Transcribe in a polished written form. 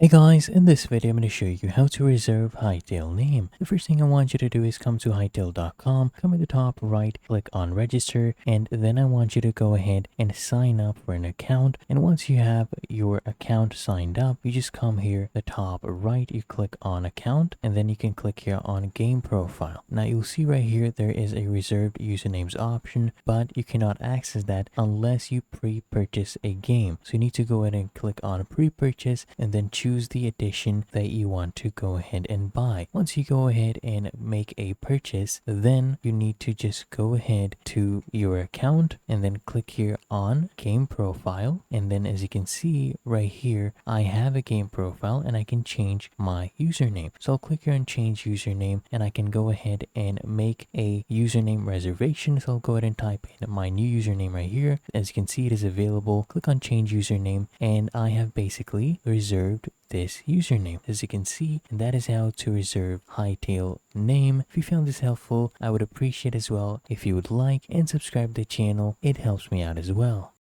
Hey guys, in this video I'm going to show you how to reserve Hytale name. The first thing I want you to do is come to hytale.com, come at the top right, click on register, and then I want you to go ahead and sign up for an account. And once you have your account signed up, you just come here, the top right, you click on account, and then you can click here on game profile. Now you'll see right here there is a reserved usernames option, but you cannot access that unless you pre-purchase a game. So you need to go ahead and click on pre-purchase and then choose the edition that you want to go ahead and buy. Once you go ahead and make a purchase, then you need to just go ahead to your account and then click here on game profile. And then as you can see right here, I have a game profile and I can change my username. So I'll click here on change username and I can go ahead and make a username reservation. So I'll go ahead and type in my new username right here. As you can see, it is available. Click on change username and I have basically reserved this username, as you can see, and that is how to reserve Hytale name. If you found this helpful, I would appreciate as well if you would like and subscribe to the channel. It helps me out as well.